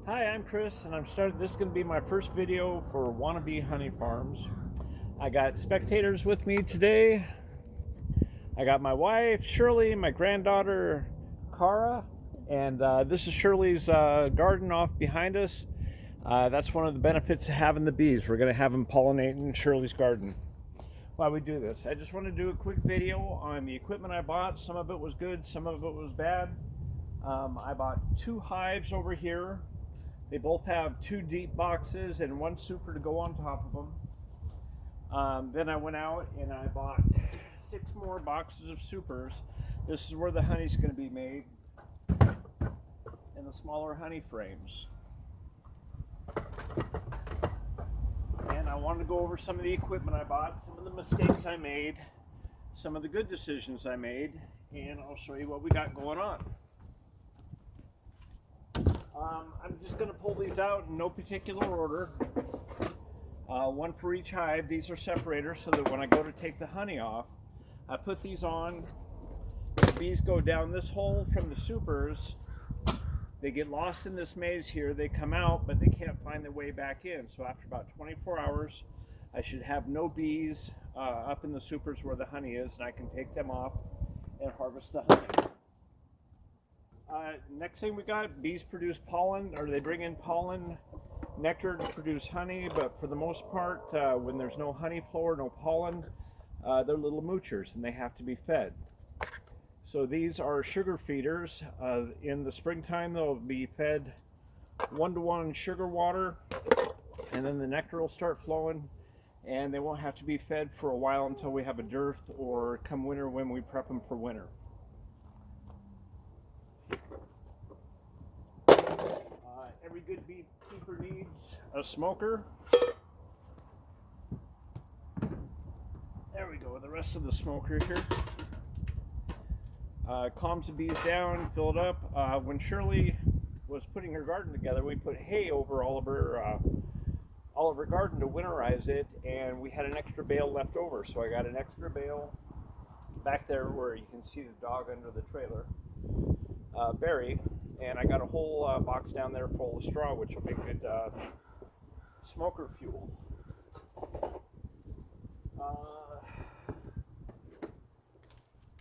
Hi, I'm Chris, and this is going to be my first video for Wannabe Honey Farms. I got spectators with me today. I got my wife, Shirley, my granddaughter, Cara, and this is Shirley's garden off behind us. That's one of the benefits of having the bees. We're going to have them pollinating Shirley's garden. While we do this, I just want to do a quick video on the equipment I bought. Some of it was good, some of it was bad. I bought 2 hives over here. They both have 2 deep boxes and 1 super to go on top of them. Then I went out and I bought 6 more boxes of supers. This is where the honey's going to be made, in the smaller honey frames. And I wanted to go over some of the equipment I bought, some of the mistakes I made, some of the good decisions I made, and I'll show you what we got going on. I'm just going to pull these out in no particular order. One for each hive. These are separators so that when I go to take the honey off, I put these on. The bees go down this hole from the supers. They get lost in this maze here. They come out, but they can't find their way back in. So after about 24 hours, I should have no bees up in the supers where the honey is, and I can take them off and harvest the honey. Next thing we got, bees produce pollen, or they bring in pollen, nectar to produce honey, but for the most part, when there's no honey flow or no pollen, they're little moochers and they have to be fed. So these are sugar feeders. In the springtime, they'll be fed 1-to-1 sugar water, and then the nectar will start flowing, and they won't have to be fed for a while until we have a dearth or come winter when we prep them for winter. Every good beekeeper needs a smoker. There we go, the rest of the smoker here. Calms the bees down, fill it up. When Shirley was putting her garden together, we put hay over all of her garden to winterize it, and we had an extra bale left over. So I got an extra bale back there where you can see the dog under the trailer, Barry. And I got a whole box down there full of straw, which will make good smoker fuel.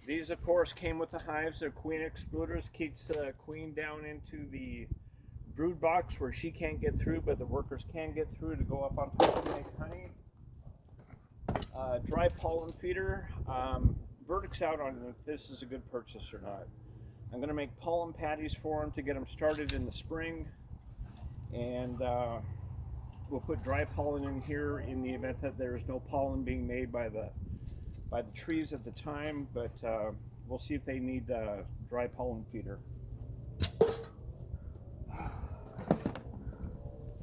These, of course, came with the hives. They're queen excluders. Keeps the queen down into the brood box where she can't get through, but the workers can get through to go up on top and make honey. Dry pollen feeder. Verdict's out on if this is a good purchase or not. I'm going to make pollen patties for them to get them started in the spring, and we'll put dry pollen in here in the event that there is no pollen being made by the trees at the time, but we'll see if they need dry pollen feeder.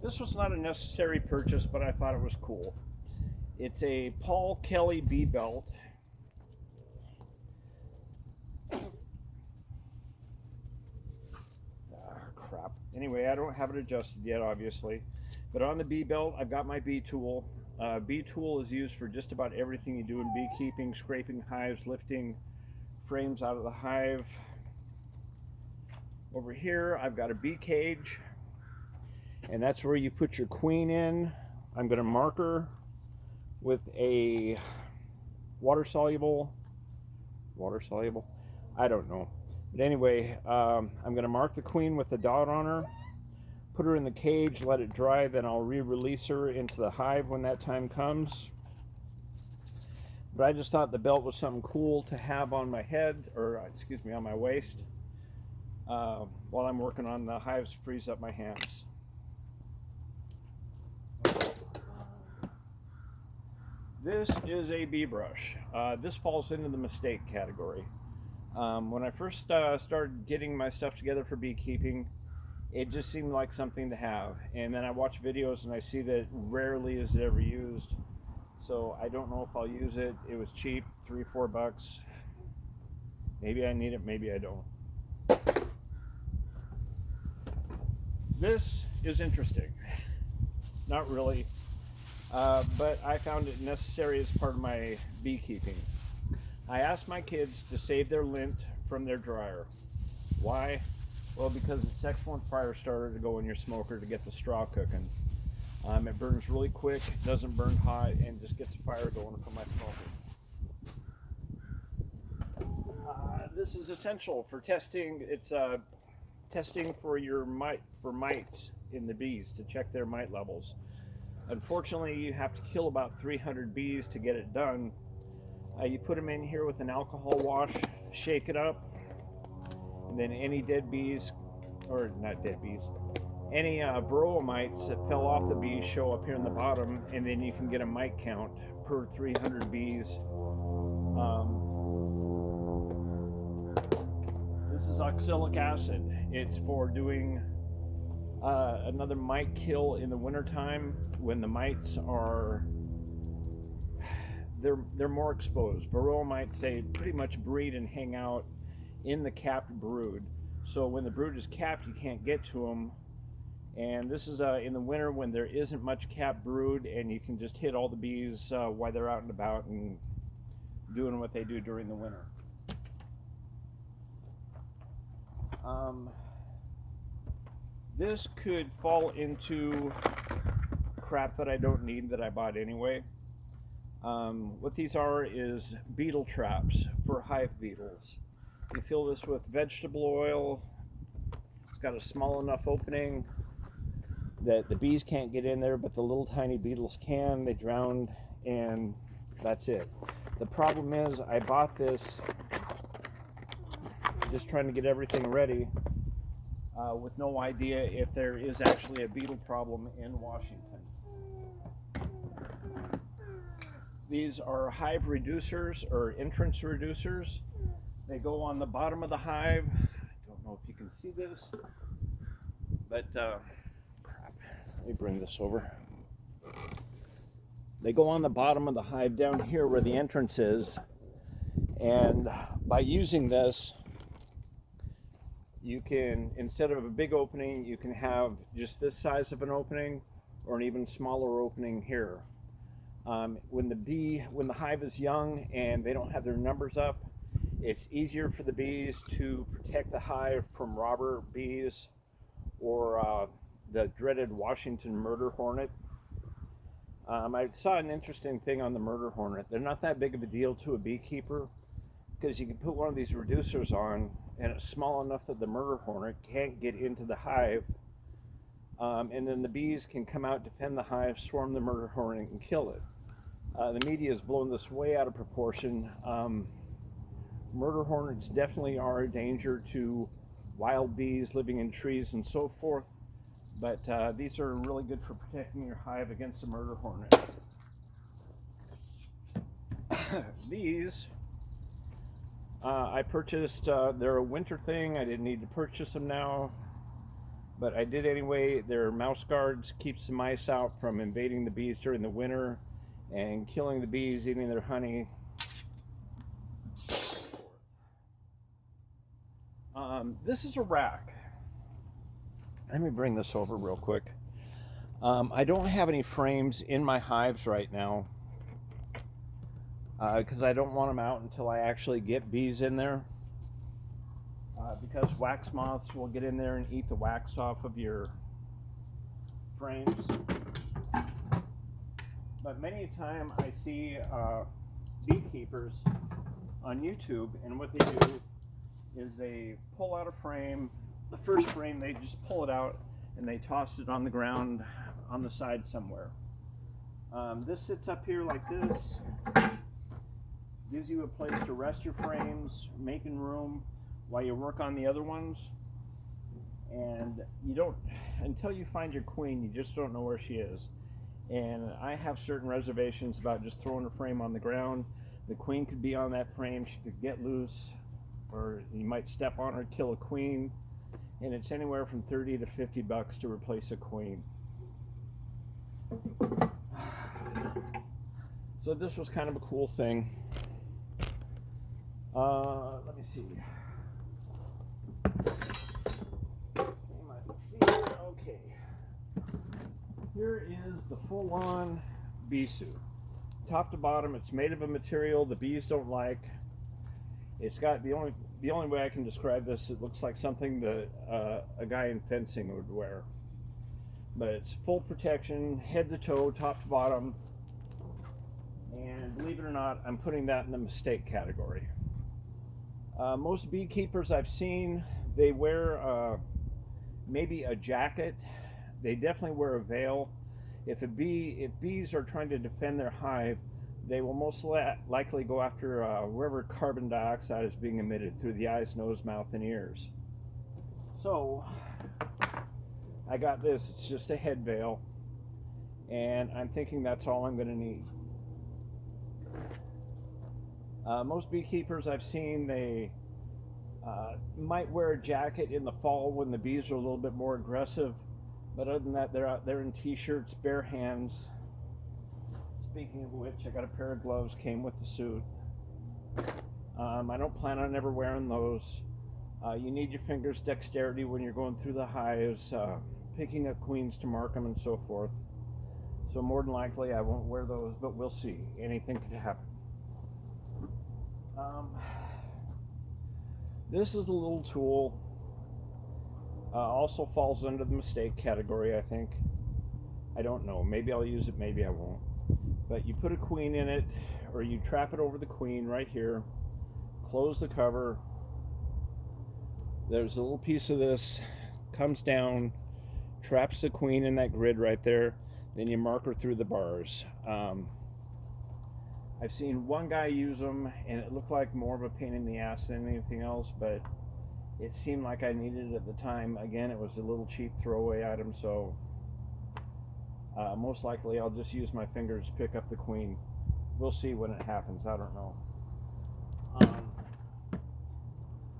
This was not a necessary purchase, but I thought it was cool. It's a Paul Kelly bee belt. Anyway, I don't have it adjusted yet, obviously. But on the bee belt, I've got my bee tool. Bee tool is used for just about everything you do in beekeeping, scraping hives, lifting frames out of the hive. Over here, I've got a bee cage, and that's where you put your queen in. I'm going to mark her with a water-soluble, I don't know. But anyway, I'm going to mark the queen with a dot on her, put her in the cage, let it dry, then I'll re-release her into the hive when that time comes. But I just thought the belt was something cool to have on my head, or excuse me, on my waist, while I'm working on the hives to freeze up my hands. This is a bee brush. This falls into the mistake category. When I first started getting my stuff together for beekeeping, it just seemed like something to have. And then I watch videos and I see that rarely is it ever used. So I don't know if I'll use it. It was cheap, $3-4. Maybe I need it, maybe I don't. This is interesting. Not really. But I found it necessary as part of my beekeeping. I asked my kids to save their lint from their dryer. Why? Well, because it's excellent fire starter to go in your smoker to get the straw cooking. It burns really quick, doesn't burn hot, and just gets the fire going for my smoker. This is essential for testing. It's testing for your mites in the bees to check their mite levels. Unfortunately, you have to kill about 300 bees to get it done. You put them in here with an alcohol wash, shake it up, and then any dead bees, or not dead bees, any varroa mites that fell off the bees show up here in the bottom, and then you can get a mite count per 300 bees. This is oxalic acid. It's for doing another mite kill in the wintertime when the mites are they're more exposed. Varroa mites, they pretty much breed and hang out in the capped brood. So when the brood is capped, you can't get to them. And this is in the winter when there isn't much capped brood, and you can just hit all the bees while they're out and about and doing what they do during the winter. This could fall into crap that I don't need that I bought anyway. What these are is beetle traps for hive beetles. You fill this with vegetable oil. It's got a small enough opening that the bees can't get in there, but the little tiny beetles can. They drown, and that's it. The problem is I bought this just trying to get everything ready with no idea if there is actually a beetle problem in Washington. These are hive reducers or entrance reducers. They go on the bottom of the hive. I don't know if you can see this, but crap. Let me bring this over. They go on the bottom of the hive down here where the entrance is, and by using this, you can, instead of a big opening, you can have just this size of an opening or an even smaller opening here. When the hive is young and they don't have their numbers up, it's easier for the bees to protect the hive from robber bees or the dreaded Washington murder hornet. I saw an interesting thing on the murder hornet. They're not that big of a deal to a beekeeper because you can put one of these reducers on and it's small enough that the murder hornet can't get into the hive, and then the bees can come out, defend the hive, swarm the murder hornet, and kill it. The media has blown this way out of proportion. Murder hornets definitely are a danger to wild bees living in trees and so forth, but these are really good for protecting your hive against the murder hornet. These I purchased, they're a winter thing. I didn't need to purchase them now, but I did anyway. They're mouse guards, keeps the mice out from invading the bees during the winter and killing the bees, eating their honey. This is a rack. Let me bring this over real quick. I don't have any frames in my hives right now because I don't want them out until I actually get bees in there, because wax moths will get in there and eat the wax off of your frames. But many a time I see beekeepers on YouTube, and what they do is they pull out a frame. The first frame, they just pull it out and they toss it on the ground on the side somewhere. This sits up here like this. Gives you a place to rest your frames, making room while you work on the other ones. And you don't, until you find your queen, you just don't know where she is. And I have certain reservations about just throwing a frame on the ground. The queen could be on that frame, she could get loose, or you might step on her, kill a queen, and it's anywhere from $30 to $50 to replace a queen. So this was kind of a cool thing. Let me see. Okay. Here is the full-on bee suit. Top to bottom, it's made of a material the bees don't like. It's got, the only the only way I can describe this, it looks like something that a guy in fencing would wear. But it's full protection, head to toe, top to bottom. And believe it or not, I'm putting that in the mistake category. Most beekeepers I've seen, they wear maybe a jacket. They definitely wear a veil. If bees are trying to defend their hive, they will most likely go after wherever carbon dioxide is being emitted through the eyes, nose, mouth, and ears. So I got this. It's just a head veil, and I'm thinking that's all I'm going to need. Most beekeepers I've seen, they might wear a jacket in the fall when the bees are a little bit more aggressive, but other than that, they're out there in t-shirts, bare hands. Speaking of which, I got a pair of gloves, came with the suit. I don't plan on ever wearing those. You need your fingers dexterity when you're going through the hives, picking up queens to mark them and so forth. So more than likely I won't wear those, but we'll see. Anything could happen. This is a little tool. Also falls under the mistake category, I think. I don't know. Maybe I'll use it, maybe I won't. But you put a queen in it, or you trap it over the queen right here. Close the cover. There's a little piece of this, comes down, traps the queen in that grid right there. Then you mark her through the bars. I've seen one guy use them, and it looked like more of a pain in the ass than anything else, but it seemed like I needed it at the time. Again, it was a little cheap throwaway item, so most likely I'll just use my fingers to pick up the queen. We'll see when it happens. I don't know.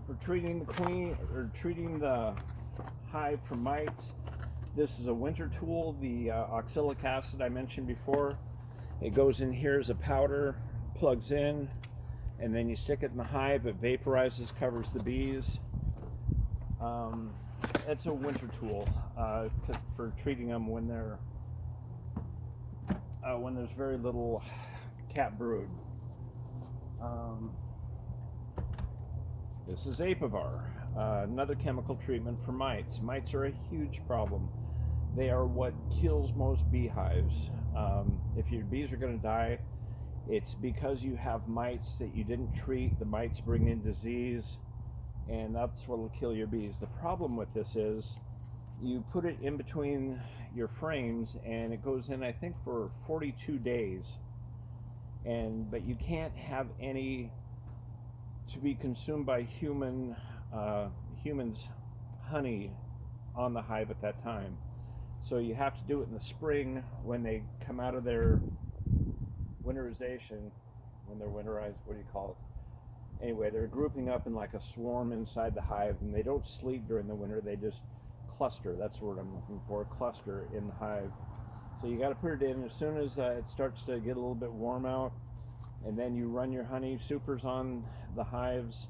For treating the queen, or treating the hive for mites, this is a winter tool, the oxalic acid I mentioned before. It goes in here as a powder, plugs in, and then you stick it in the hive. It vaporizes, covers the bees. It's a winter tool for treating them when there's very little cat brood. This is Apivar, another chemical treatment for mites. Mites are a huge problem. They are what kills most beehives. If your bees are going to die, it's because you have mites that you didn't treat. The mites bring in disease, and that's what will kill your bees. The problem with this is you put it in between your frames, and it goes in, I think, for 42 days. But you can't have any to be consumed by humans honey on the hive at that time. So you have to do it in the spring when they come out of their winterization, when they're winterized, what do you call it? Anyway, they're grouping up in like a swarm inside the hive, and they don't sleep during the winter, they just cluster. That's the word I'm looking for, cluster in the hive. So you got to put it in as soon as it starts to get a little bit warm out, and then you run your honey supers on the hives,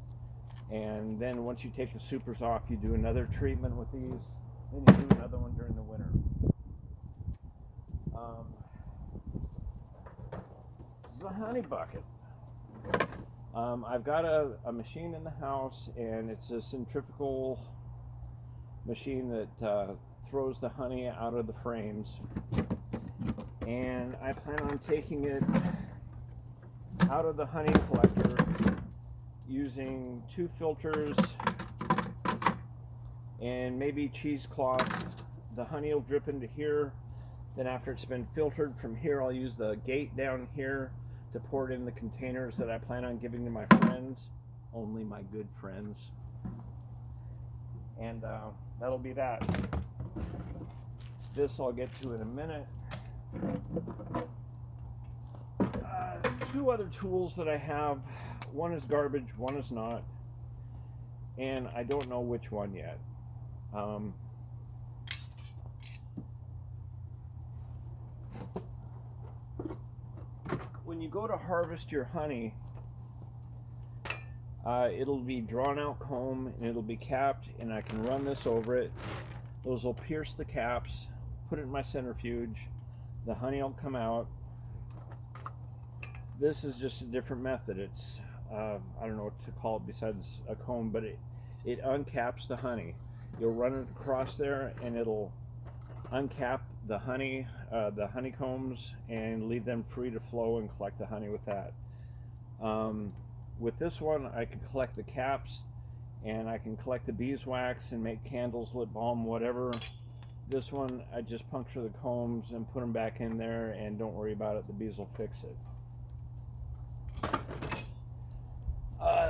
and then once you take the supers off, you do another treatment with these, then you do another one during the winter. The honey bucket. I've got a machine in the house, and it's a centrifugal machine that throws the honey out of the frames, and I plan on taking it out of the honey collector using 2 filters and maybe cheesecloth. The honey will drip into here, then after it's been filtered from here, I'll use the gate down here to pour it in the containers that I plan on giving to my friends, only my good friends. And that'll be that. This I'll get to in a minute. 2 other tools that I have. One is garbage, one is not. And I don't know which one yet. When you go to harvest your honey, it'll be drawn out comb, and it'll be capped, and I can run this over it. Those will pierce the caps, put it in my centrifuge, the honey will come out. This is just a different method. It's I don't know what to call it besides a comb, but it uncaps the honey. You'll run it across there and it'll uncap the honey, the honeycombs, and leave them free to flow and collect the honey with that. With this one, I can collect the caps and I can collect the beeswax and make candles, lip balm, whatever. This one, I just puncture the combs and put them back in there, and don't worry about it, the bees will fix it.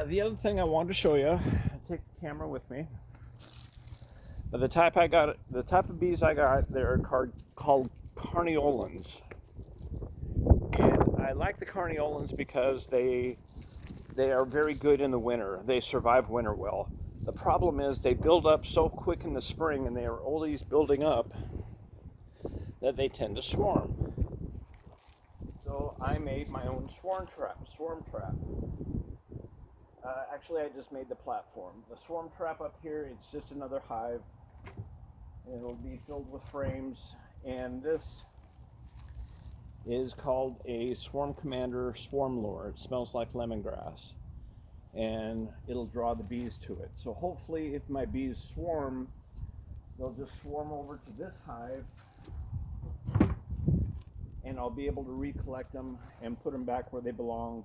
The other thing I wanted to show you, take the camera with me. The type of bees I got, they're called carniolans. And I like the carniolans because they are very good in the winter. They survive winter well. The problem is they build up so quick in the spring, and they are always building up, that they tend to swarm. So I made my own swarm trap. Actually, I just made the platform. The swarm trap up here, it's just another hive. It'll be filled with frames, and this is called a Swarm Commander Swarm Lure. It smells like lemongrass, and it'll draw the bees to it. So hopefully, if my bees swarm, they'll just swarm over to this hive, and I'll be able to recollect them and put them back where they belong,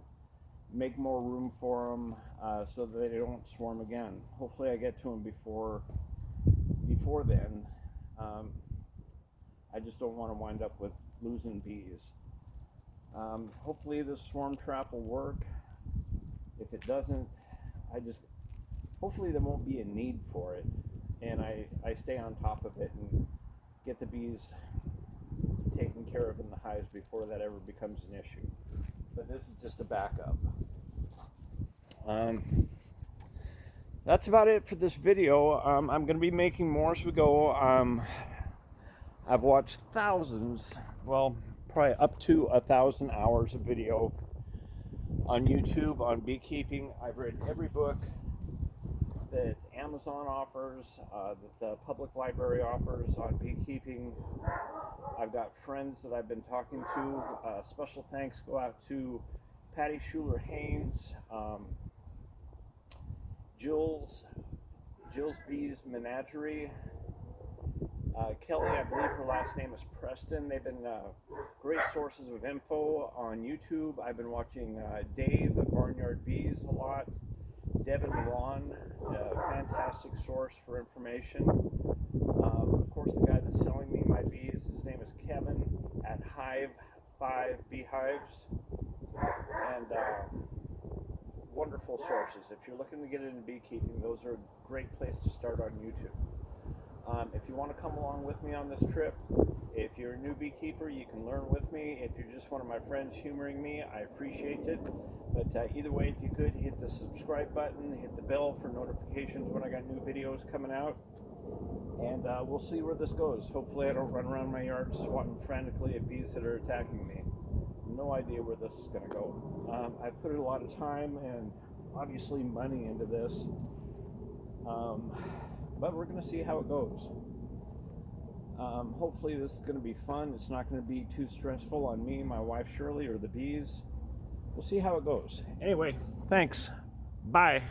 make more room for them so that they don't swarm again. Hopefully I get to them before then. I just don't want to wind up with losing bees. Hopefully this swarm trap will work. If it doesn't, hopefully there won't be a need for it, and I stay on top of it and get the bees taken care of in the hives before that ever becomes an issue. But this is just a backup. That's about it for this video. I'm going to be making more as we go. I've watched thousands, well, probably up to 1,000 hours of video on YouTube on beekeeping. I've read every book that Amazon offers, that the public library offers on beekeeping. I've got friends that I've been talking to. Special thanks go out to Patty Schuler-Haynes, Jill's Bees Menagerie, Kelly, I believe her last name is Preston. They've been great sources of info on YouTube. I've been watching Dave at Barnyard Bees a lot. Devin Ron, a fantastic source for information. Of course, the guy that's selling me my bees, his name is Kevin at Hive 5 Beehives. And wonderful sources. If you're looking to get into beekeeping, those are a great place to start on YouTube. If you want to come along with me on this trip, if you're a new beekeeper, you can learn with me. If you're just one of my friends humoring me, I appreciate it. But either way, if you could, hit the subscribe button, hit the bell for notifications when I got new videos coming out. And we'll see where this goes. Hopefully I don't run around my yard swatting frantically at bees that are attacking me. No idea where this is going to go. I put a lot of time and obviously money into this. But we're going to see how it goes. Hopefully this is going to be fun. It's not going to be too stressful on me, my wife Shirley, or the bees. We'll see how it goes. Anyway, thanks. Bye.